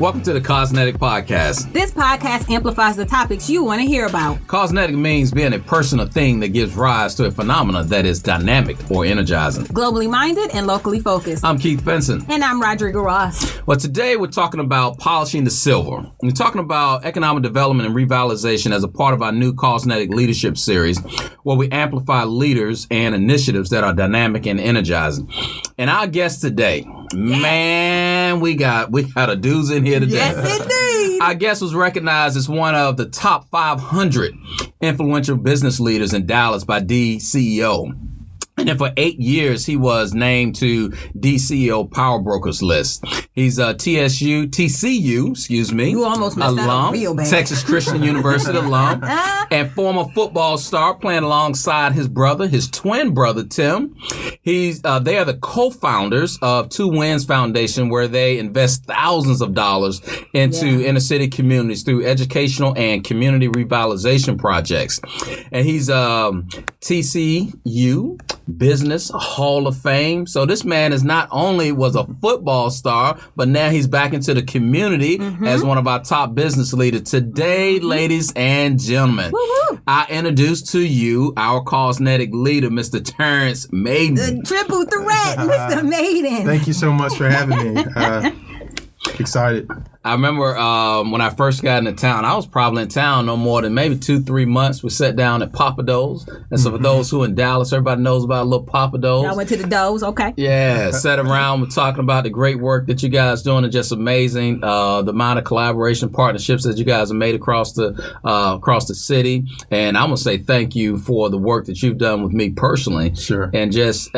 Welcome to the Cosmetic Podcast. This podcast amplifies the topics you want to hear about. Cosmetic means being a person or thing that gives rise to a phenomena that is dynamic or energizing. Globally minded and locally focused. I'm Keith Benson. And I'm Rodrigo Ross. Well, today we're talking about polishing the silver. We're talking about economic development and revitalization as a part of our new Cosmetic Leadership Series, where we amplify leaders and initiatives that are dynamic and energizing. And our guest today, man, we got a doozy in here today. Yes, indeed. Our guest was recognized as one of the top 500 influential business leaders in Dallas by DCEO. And then for 8 years, he was named to DCEO Power Brokers list. He's a TCU, You almost messed that up real bad. Texas Christian University alum, and former football star playing alongside his twin brother, Tim. They are the co-founders of Two Wins Foundation, where they invest thousands of dollars into inner city communities through educational and community revitalization projects. And he's TCU Business Hall of Fame. So this man is not only was a football star, but now he's back into the community as one of our top business leaders. Today, ladies and gentlemen, I introduce to you our cosmetic leader, Mr. Terrence Maiden. The triple threat, Mr. Maiden. Thank you so much for having me. Excited. I remember when I first got into town, I was probably in town no more than maybe 2-3 months. We sat down at Papa Do's. And so for those who in Dallas, everybody knows about a little Papa Do's. I went to the Do's, okay. Yeah, sat around, we're talking about the great work that you guys doing. It's just amazing. The amount of collaboration partnerships that you guys have made across the city. And I'm gonna say thank you for the work that you've done with me personally. Sure. And it's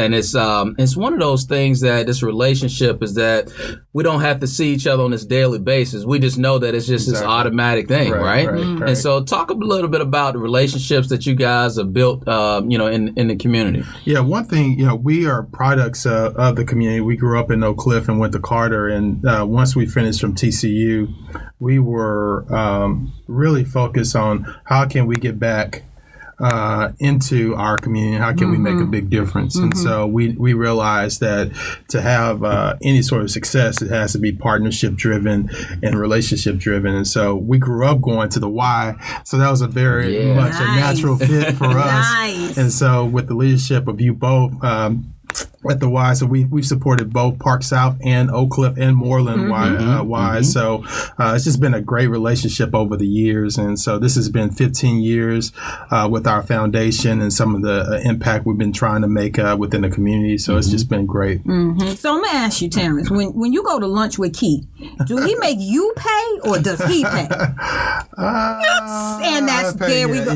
one of those things that this relationship is that we don't have to see each other on this daily basis. We just know that it's just this automatic thing, right? And so talk a little bit about the relationships that you guys have built, in the community. Yeah, one thing, we are products of the community. We grew up in Oak Cliff and went to Carter. And once we finished from TCU, we were really focused on how can we get back into our community, how can we make a big difference? And so we realized that to have any sort of success, it has to be partnership driven and relationship driven. And so we grew up going to the Y, so that was a very much a natural fit for us. And so with the leadership of you both at the Y, so we've supported both Park South and Oak Cliff and Moreland Y. So it's just been a great relationship over the years. And so this has been 15 years with our foundation and some of the impact we've been trying to make within the community. So it's just been great. So I'm going to ask you, Terrence, when you go to lunch with Keith, do he make you pay or does he pay? And that's there we go.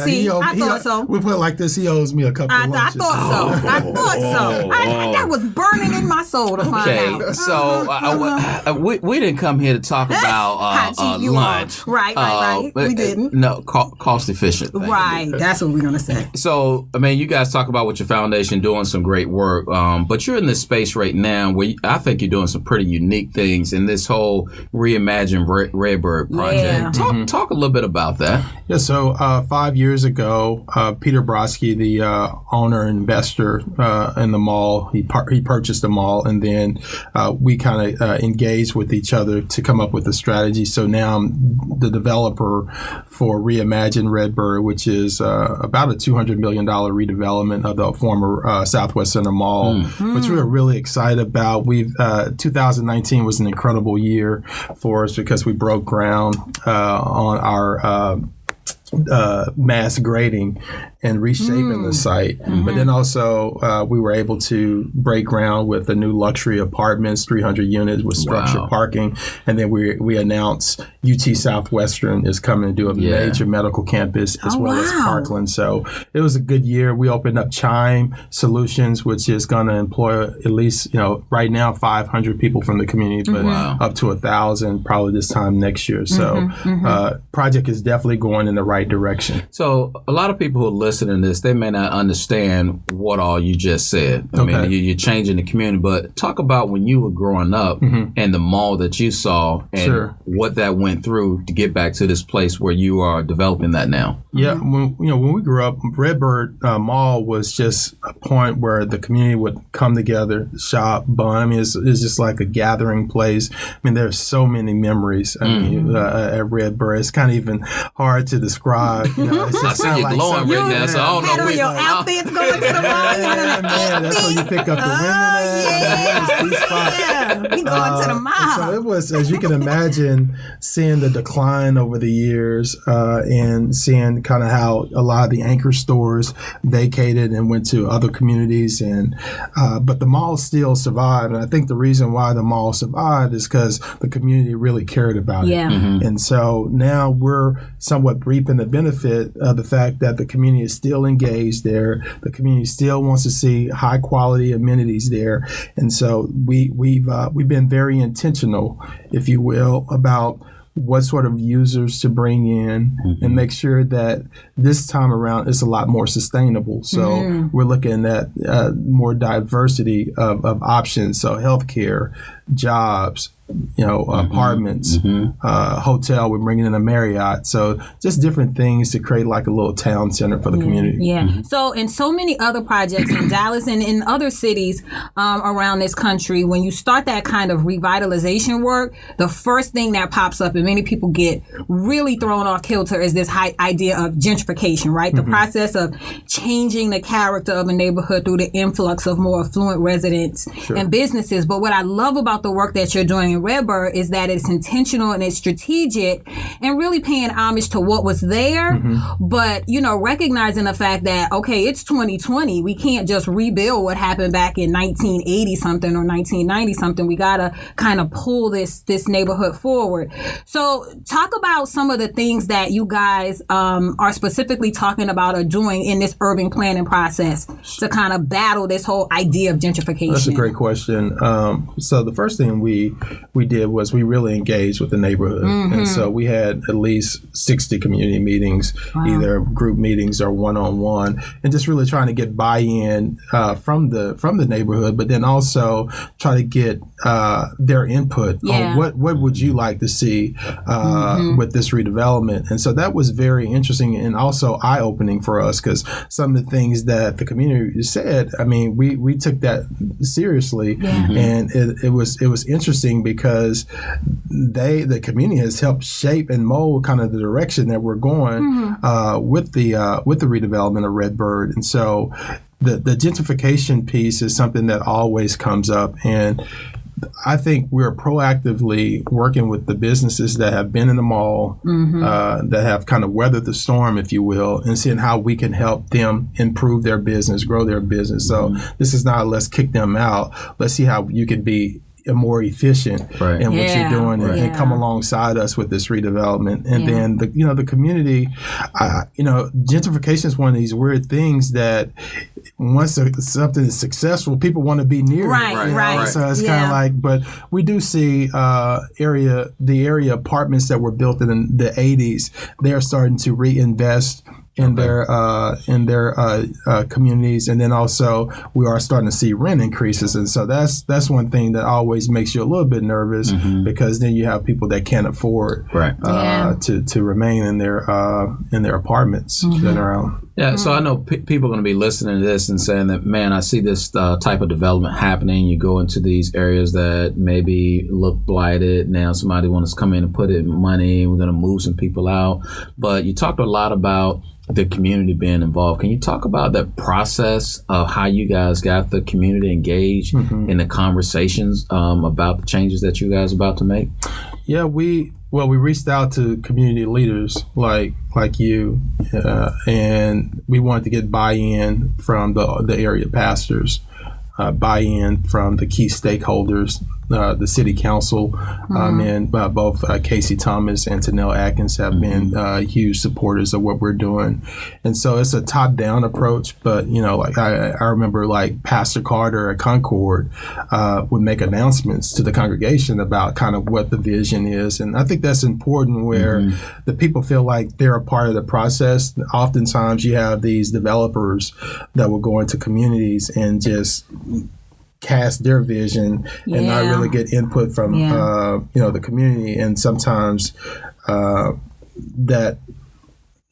See, I thought so. We put it like this, he owes me a couple of lunches. I thought so. That was burning in my soul to find out. Okay, so we didn't come here to talk about lunch. Right. We didn't. No, cost efficient. Right, that's what we're going to say. So, you guys talk about with your foundation doing some great work, but you're in this space right now where I think you're doing some pretty unique things in this whole Reimagine Redbird project. Yeah. Talk a little bit about that. Yeah, so 5 years ago, Peter Brodsky, the owner and investor in the mall, he purchased the mall, and then we kind of engaged with each other to come up with a strategy. So now I'm the developer for Reimagine Redbird, which is about a $200 million redevelopment of the former Southwest Center Mall, which we're really excited about. 2019 was an incredible year for us because we broke ground on our mass grading and reshaping the site. But then also we were able to break ground with the new luxury apartments, 300 units with structured parking. And then we announced UT Southwestern is coming to do a major medical campus as well as Parkland. So it was a good year. We opened up Chime Solutions, which is going to employ at least, right now 500 people from the community, but up to 1,000 probably this time next year. So project is definitely going in the right direction. So a lot of people who are listening to this, they may not understand what all you just said. I mean, you're changing the community, but talk about when you were growing up and the mall that you saw and what that went through to get back to this place where you are developing that now. Yeah, when we grew up, Redbird Mall was just a point where the community would come together, shop, bond. I mean, it's just like a gathering place. I mean, there's so many memories. I mean, at Redbird, it's kind of even hard to describe. It's just I see you glowing right now, so I don't know where your outfits going to the mall. Man, that's where you pick up the women at. We going to the mall. So it was, as you can imagine, seeing the decline over the years and seeing kind of how a lot of the anchor stores vacated and went to other communities, but the mall still survived. And I think the reason why the mall survived is because the community really cared about it. And so now we're somewhat reaping the benefit of the fact that the community is still engaged there. The community still wants to see high quality amenities there. And so we've been very intentional, if you will, about what sort of users to bring in and make sure that this time around it's a lot more sustainable. So we're looking at more diversity of options. So healthcare, jobs, apartments, hotel, we're bringing in a Marriott. So just different things to create like a little town center for the community. So in so many other projects in Dallas and in other cities around this country, when you start that kind of revitalization work, the first thing that pops up and many people get really thrown off kilter is this idea of gentrification, right? The process of changing the character of a neighborhood through the influx of more affluent residents and businesses. But what I love about the work that you're doing in Redbird is that it's intentional and it's strategic and really paying homage to what was there, but recognizing the fact that it's 2020, we can't just rebuild what happened back in 1980 something or 1990 something. We gotta kind of pull this neighborhood forward. So talk about some of the things that you guys are specifically talking about or doing in this urban planning process to kind of battle this whole idea of gentrification. That's a great question. So the first thing we did was we really engaged with the neighborhood. And so we had at least 60 community meetings, either group meetings or one-on-one, and just really trying to get buy-in from the neighborhood, but then also try to get their input on what would you like to see with this redevelopment. And so that was very interesting and also eye-opening for us, because some of the things that the community said, I mean, we took that seriously, and it was interesting because the community has helped shape and mold kind of the direction that we're going with the redevelopment of Redbird. And so the gentrification piece is something that always comes up, and I think we're proactively working with the businesses that have been in the mall, that have kind of weathered the storm, if you will, and seeing how we can help them improve their business, grow their business. So this is not let's kick them out. Let's see how you can be more efficient in what you're doing and come alongside us with this redevelopment. And then the community, gentrification is one of these weird things that once something is successful, people want to be near it. Right. So it's kind of like, but we do see the area apartments that were built in the 80s, they're starting to reinvest in their communities, and then also we are starting to see rent increases, and so that's one thing that always makes you a little bit nervous, because then you have people that can't afford to remain in their apartments that are out. Yeah, so I know people are going to be listening to this and saying that, man, I see this type of development happening. You go into these areas that maybe look blighted. Now somebody wants to come in and put in money. We're going to move some people out. But you talked a lot about the community being involved. Can you talk about that process of how you guys got the community engaged in the conversations about the changes that you guys are about to make? Yeah, we reached out to community leaders like you, and we wanted to get buy-in from the area pastors, buy-in from the key stakeholders the city council, and both Casey Thomas and Tanel Atkins have been huge supporters of what we're doing. And so it's a top-down approach, but, like I remember like Pastor Carter at Concord would make announcements to the congregation about kind of what the vision is. And I think that's important where the people feel like they're a part of the process. Oftentimes you have these developers that will go into communities and just cast their vision and not really get input from the community. And sometimes that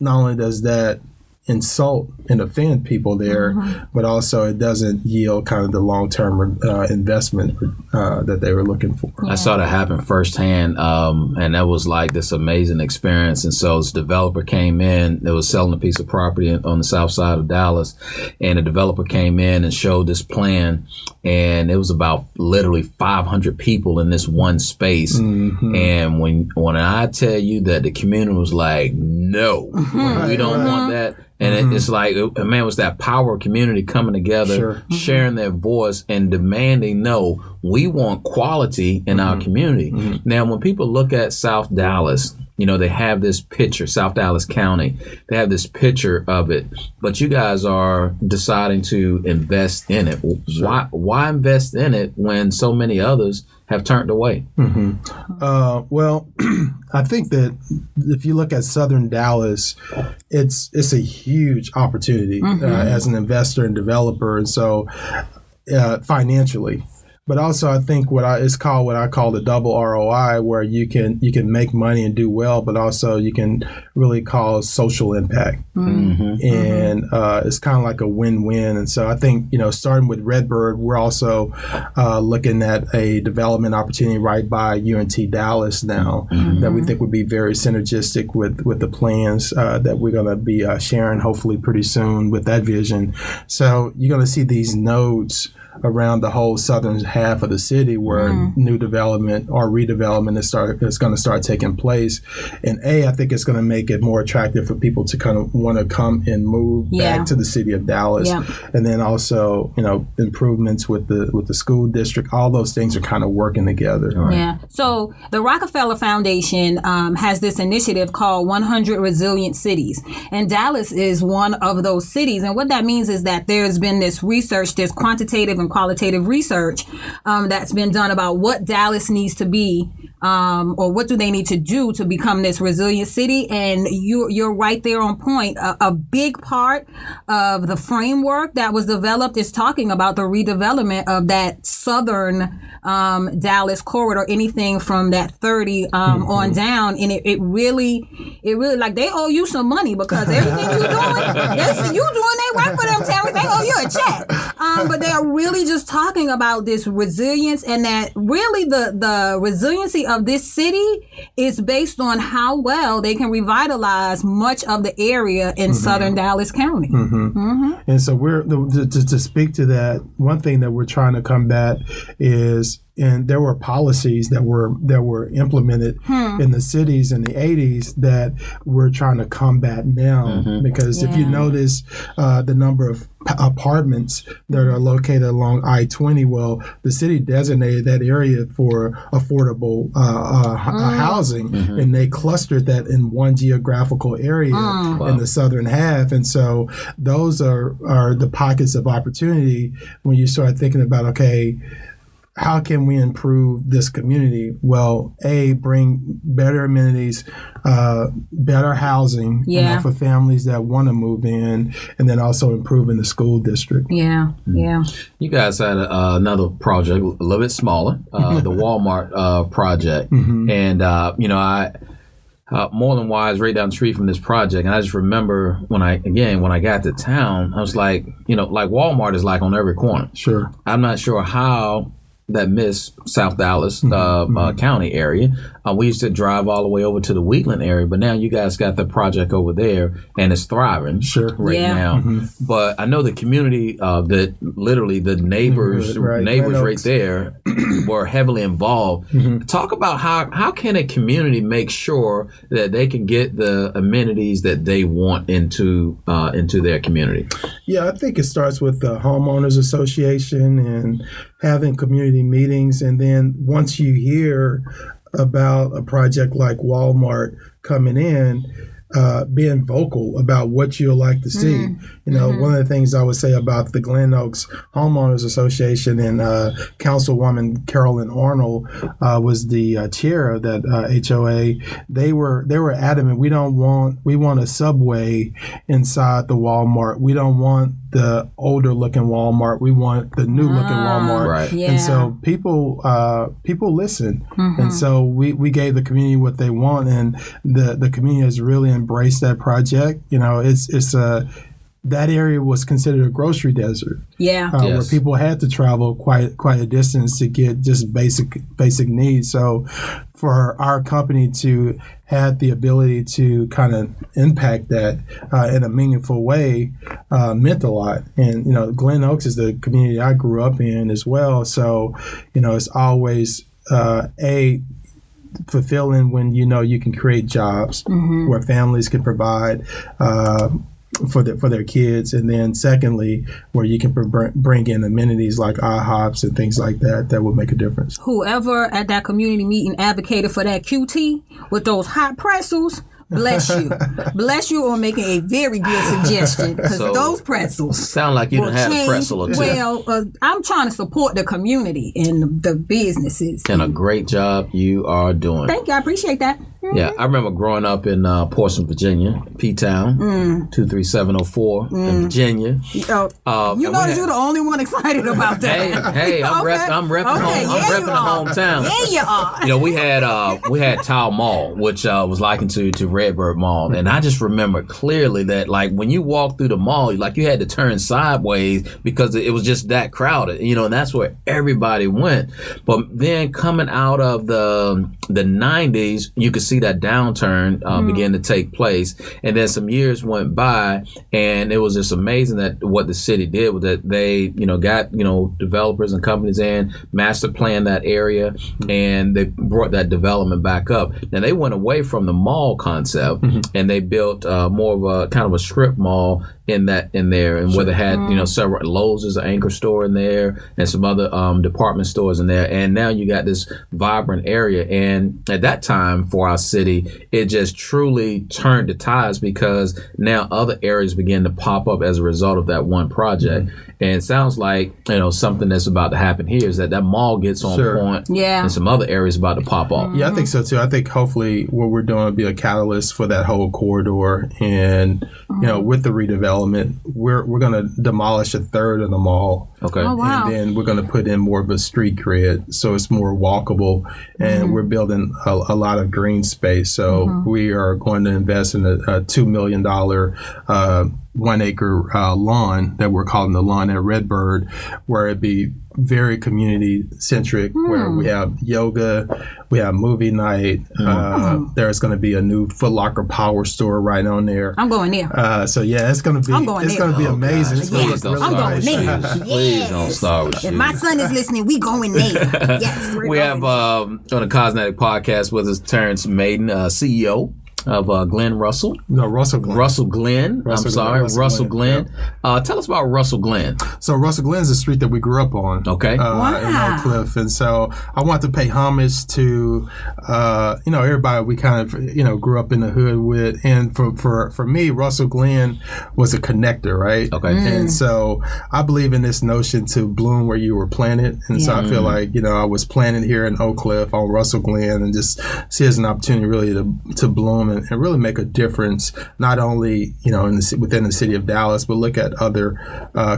not only does that insult and offend people there, but also it doesn't yield kind of the long-term investment that they were looking for. I saw that happen firsthand, and that was like this amazing experience. And so this developer came in that was selling a piece of property on the south side of Dallas, and the developer came in and showed this plan, and it was about literally 500 people in this one space. And when I tell you that the community was like, no, we don't want that. And it's like, man, it was that power of community coming together, sharing their voice and demanding, no, we want quality in our community. Now, when people look at South Dallas, they have this picture, South Dallas County, they have this picture of it, but you guys are deciding to invest in it. Why invest in it when so many others have turned away? Well, I think that if you look at Southern Dallas, it's a huge opportunity as an investor and developer, and so financially. But also, I think what I call the double ROI, where you can make money and do well, but also you can really cause social impact, and it's kind of like a win-win. And so I think starting with Redbird, we're also looking at a development opportunity right by UNT Dallas now that we think would be very synergistic with the plans that we're going to be sharing hopefully pretty soon with that vision. So you're going to see these nodes around the whole southern half of the city where new development or redevelopment is going to start taking place. And I think it's going to make it more attractive for people to kind of want to come and move back to the city of Dallas. And then also, improvements with the school district, all those things are kind of working together. Yeah. So the Rockefeller Foundation has this initiative called 100 Resilient Cities. And Dallas is one of those cities. And what that means is that there's been this research, this quantitative and qualitative research that's been done about what Dallas needs to be or what do they need to do to become this resilient city. And you're right there on point. A big part of the framework that was developed is talking about the redevelopment of that southern Dallas corridor, anything from that 30 on down. And it really like they owe you some money because everything you're doing, you doing they work for them, Terrence. They owe you a check. But they are really just talking about this resilience, and that really the resiliency of this city is based on how well they can revitalize much of the area in southern Dallas County. And so we're to speak to that. One thing that we're trying to combat is, and there were policies that were implemented in the cities in the 80s that we're trying to combat now. Because if you notice the number of apartments that are located along I-20, well, the city designated that area for affordable housing, and they clustered that in one geographical area in the southern half. And so those are the pockets of opportunity when you start thinking about, okay, how can we improve this community? Well, bring better amenities, better housing for families that want to move in, and then also improving the school district. Yeah. You guys had another project, a little bit smaller, the Walmart project. And, Moreland Wise right down the street from this project. And I just remember when I got to town, I was like, like Walmart is like on every corner. Sure. I'm not sure how that missed South Dallas County area. We used to drive all the way over to the Wheatland area, but now you guys got the project over there, and it's thriving right now. But I know the community, that literally the neighbors right there, were heavily involved. Talk about how can a community make sure that they can get the amenities that they want into their community? Yeah, I think it starts with the homeowners association and having community meetings, and then once you hear about a project like Walmart coming in, being vocal about what you'll like to see. One of the things I would say about the Glen Oaks Homeowners Association and Councilwoman Carolyn Arnold was the chair of that HOA. They were adamant. We want a subway inside the Walmart. We don't want the older looking Walmart. We want the new looking Walmart. Right. Yeah. And so people listen. And so we gave the community what they want, and the community has really embraced that project. It's that area was considered a grocery desert. Yeah. Where people had to travel quite a distance to get just basic needs. So for our company to have the ability to kind of impact that in a meaningful way meant a lot. And, Glen Oaks is the community I grew up in as well. So, it's always fulfilling when you can create jobs where families can provide for their kids, and then secondly, where you can bring in amenities like IHOPs and things like that will make a difference. Whoever at that community meeting advocated for that QT with those hot pretzels, bless you. Bless you on making a very good suggestion, because those pretzels sound like you done had a pretzel or two. Well, I'm trying to support the community and the businesses. And a great job you are doing. Thank you. I appreciate that. Yeah, I remember growing up in Portsmouth, Virginia, P-Town, 23704 in Virginia. You're the only one excited about that. Hey, I'm repping the hometown. Yeah, you are. We had Tile Mall, which was likened to Redbird Mall, and I just remember clearly that like when you walk through the mall, like you had to turn sideways because it was just that crowded, and that's where everybody went. But then coming out of the 90s, you could see that downturn begin to take place, and then some years went by, and it was just amazing that what the city did was that they got developers and companies in, master planned that area, and they brought that development back up. Now they went away from the mall concept and they built more of a kind of a strip mall in there, and where they had several Lowe's is an anchor store in there, and some other department stores in there, and now you got this vibrant area. And at that time for our city, it just truly turned the tides, because now other areas begin to pop up as a result of that one project. And it sounds like something that's about to happen here is that mall gets on point, and some other areas about to pop off. Yeah, I think so too. I think hopefully what we're doing will be a catalyst for that whole corridor, and with the redevelopment, we're going to demolish a third of the mall. Okay. Oh, wow. And then we're going to put in more of a street grid, so it's more walkable, and we're building a lot of green space. So we are going to invest in a $2 million 1 acre lawn that we're calling the lawn at Redbird, where it'd be very community centric, where we have yoga, we have movie night. There's going to be a new Foot Locker power store right on there. I'm going there. So yeah, it's going to be amazing. It's Please don't I'm going there. Please don't start with If my son is listening, we going there. Yes, we have on the Cosmetic Podcast with us Terrence Maiden, CEO of Russell Glen. Russell Glen. Russell Glen. Tell us about Russell Glen. So Russell Glen is a street that we grew up on. Okay. In Oak Cliff. And so I want to pay homage to, everybody we kind of, grew up in the hood with. And for me, Russell Glen was a connector, right? Okay. And so I believe in this notion to bloom where you were planted. And so I feel like, I was planted here in Oak Cliff on Russell Glen, and just see it as an opportunity really to bloom and really make a difference, not only within the city of Dallas, but look at other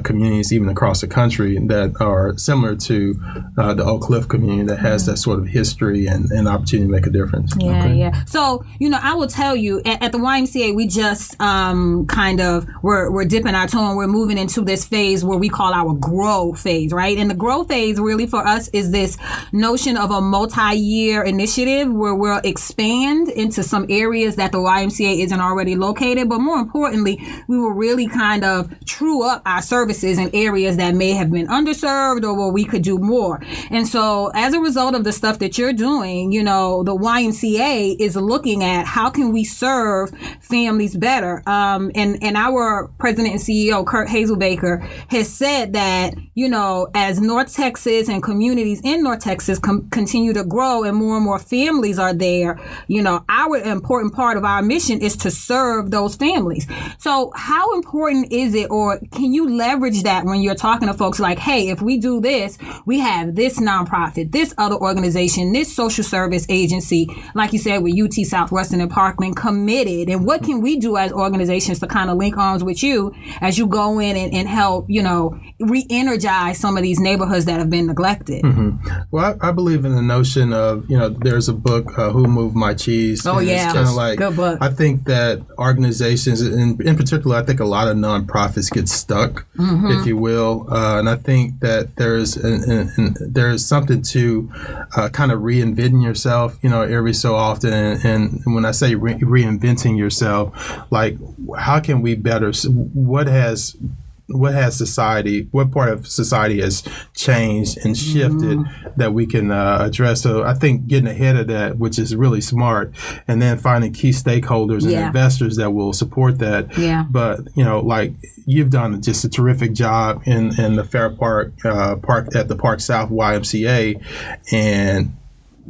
communities even across the country that are similar to the Oak Cliff community that has that sort of history and opportunity to make a difference. Yeah. So I will tell you at the YMCA, we just we're dipping our toe, and we're moving into this phase where we call our grow phase, right? And the grow phase really for us is this notion of a multi-year initiative where we'll expand into some areas areas that the YMCA isn't already located, but more importantly, we will really kind of true up our services in areas that may have been underserved or where we could do more. And so as a result of the stuff that you're doing, you know, the YMCA is looking at how can we serve families better. And our president and CEO, Kurt Hazelbaker, has said that, you know, as North Texas and communities in North Texas continue to grow and more families are there, you know, our important part of our mission is to serve those families. So how important is it, or can you leverage that when you're talking to folks like, hey, if we do this, we have this nonprofit, this other organization, this social service agency, like you said, with UT Southwestern and Parkland committed, and what can we do as organizations to kind of link arms with you as you go in and help, you know, re-energize some of these neighborhoods that have been neglected? Mm-hmm. Well, I believe in the notion of, you know, there's a book, Who Moved My Cheese? Oh, yeah. It's kind of like, good book. I think that organizations, in particular, I think a lot of nonprofits get stuck, if you will. And I think that there's something to kind of reinventing yourself, you know, every so often. And when I say reinventing yourself, like, how can we better, what has society, what part of society has changed and shifted that we can address? So I think getting ahead of that, which is really smart, and then finding key stakeholders and investors that will support that. Yeah. But, you know, like, you've done just a terrific job in the Fair Park at the Park South YMCA. And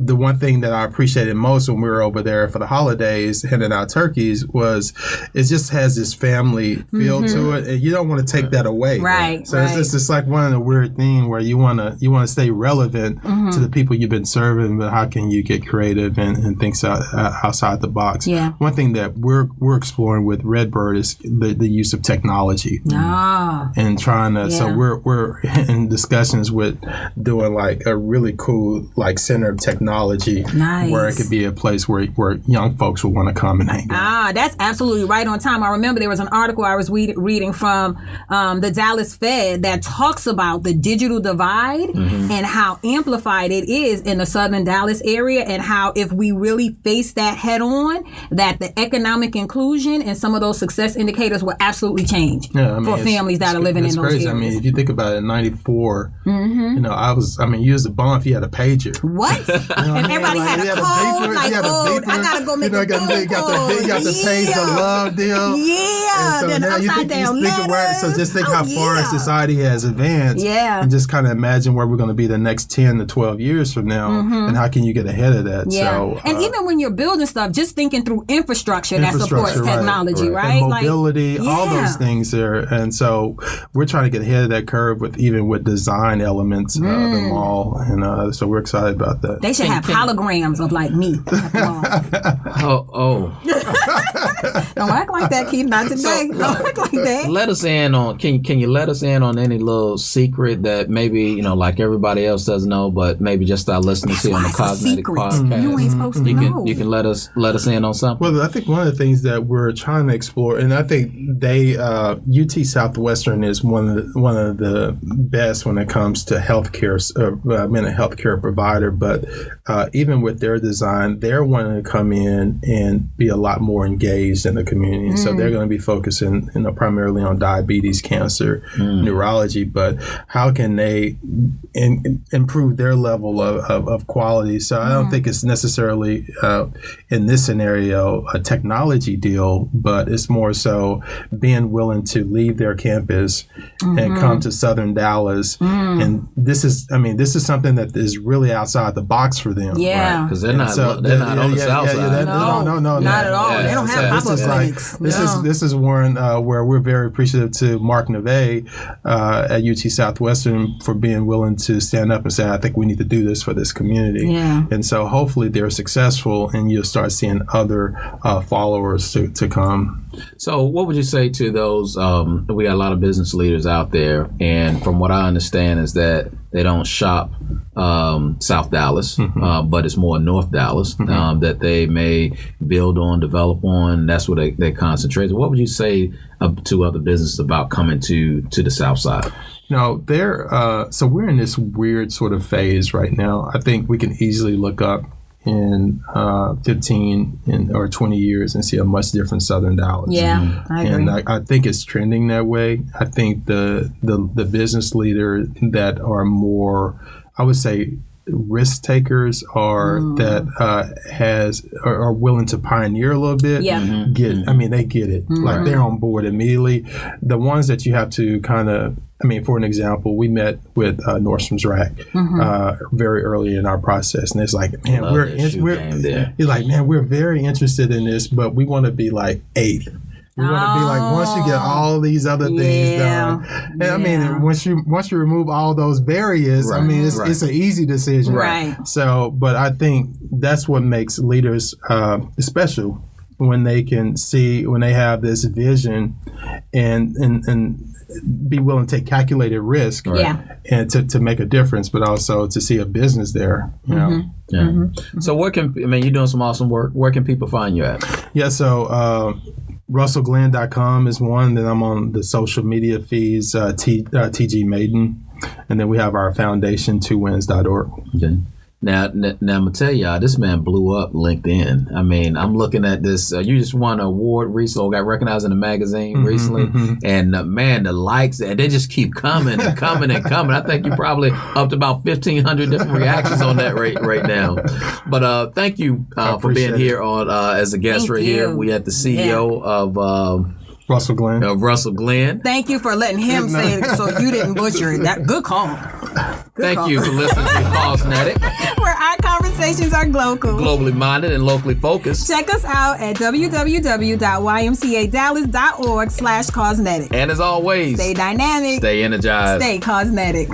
the one thing that I appreciated most when we were over there for the holidays handing out turkeys was it just has this family feel to it, and you don't want to take that away. Right. So it's just like one of the weird things where you want to stay relevant to the people you've been serving, but how can you get creative and think outside the box? Yeah. One thing that we're exploring with Redbird is the use of technology. And trying to so we're in discussions with doing like a really cool like center of technology. Where it could be a place where young folks will want to come and hang out. That's absolutely right on time. I remember there was an article I was reading from the Dallas Fed that talks about the digital divide and how amplified it is in the southern Dallas area, and how if we really face that head on, that the economic inclusion and some of those success indicators will absolutely change for families that are living in those areas. I mean, if you think about it, in 94, you know, you was a bum if you had a pager. What? And everybody had a code, I gotta go make a phone call. You got the page the love deal. Yeah. And so now you think so just think how far society has advanced. Yeah. And just kind of imagine where we're going to be the next 10 to 12 years from now, and how can you get ahead of that? Yeah. So, and even when you're building stuff, just thinking through infrastructure that supports technology, right? And mobility, all those things there. And so we're trying to get ahead of that curve with design elements of the mall. And so we're excited about that. They should have holograms of like me. Don't act like that, Keith. Not today. Don't act like that. Let us in on. Can you let us in on any little secret that maybe, you know, like everybody else doesn't know, but maybe just our listeners here on the Cosmetic Podcast. You ain't supposed to know. You can let us in on something. Well, I think one of the things that we're trying to explore, and I think UT Southwestern is one of the best when it comes to healthcare. I've been a healthcare provider, but even with their design, they're wanting to come in and be a lot more engaged in the community. So they're going to be focusing, you know, primarily on diabetes, cancer, neurology, but how can they improve their level of quality? So I don't think it's necessarily in this scenario a technology deal, but it's more so being willing to leave their campus and come to Southern Dallas. And this is something that is really outside the box for them. Yeah, because they're not on the south side. No, not at all. They don't have pop-up clinics. This is one where we're very appreciative to Mark Neve at UT Southwestern for being willing to stand up and say, I think we need to do this for this community. Yeah. And so hopefully they're successful, and you'll start seeing other followers to come. So what would you say to those, we got a lot of business leaders out there, and from what I understand is that they don't shop South Dallas, but it's more North Dallas, that they may build on, develop on. That's where they concentrate. What would you say to other businesses about coming to the South Side? No, so we're in this weird sort of phase right now. I think we can easily look up in 15 or 20 years and see a much different Southern Dallas. Yeah, I agree. And I think it's trending that way. I think the business leaders that are more, I would say, risk takers are are willing to pioneer a little bit. Yeah. They get it. Like they're on board immediately. The ones that you have to kind of, for an example, we met with Nordstrom's Rack very early in our process, and it's like, man, we're very interested in this, but we want to be like eighth. We want to be like, once you get all these other things done, and once you remove all those barriers, it's an easy decision. Right. So, but I think that's what makes leaders special, when they can see, when they have this vision, and be willing to take calculated risk, and to make a difference, but also to see a business there. You know? So where can you're doing some awesome work? Where can people find you at? Yeah. So. RussellGlen.com is one. Then I'm on the social media feeds, TG Maiden. And then we have our foundation, twowins.org. Okay. Now, I'm going to tell y'all, this man blew up LinkedIn. I'm looking at this. You just won an award recently, got recognized in a magazine recently. And man, the likes, and they just keep coming and coming and coming. I think you probably up to about 1,500 different reactions on that right now. But thank you for being here on as a guest here. We had the CEO of... Russell Glen. Russell Glen. Thank you for letting him say it so you didn't butcher it. Good call. Thank you for listening to Cosmetic, where our conversations are globally minded and locally focused. Check us out at www.ymcadallas.org/cosmetic. And as always, stay dynamic, stay energized, stay cosmetic.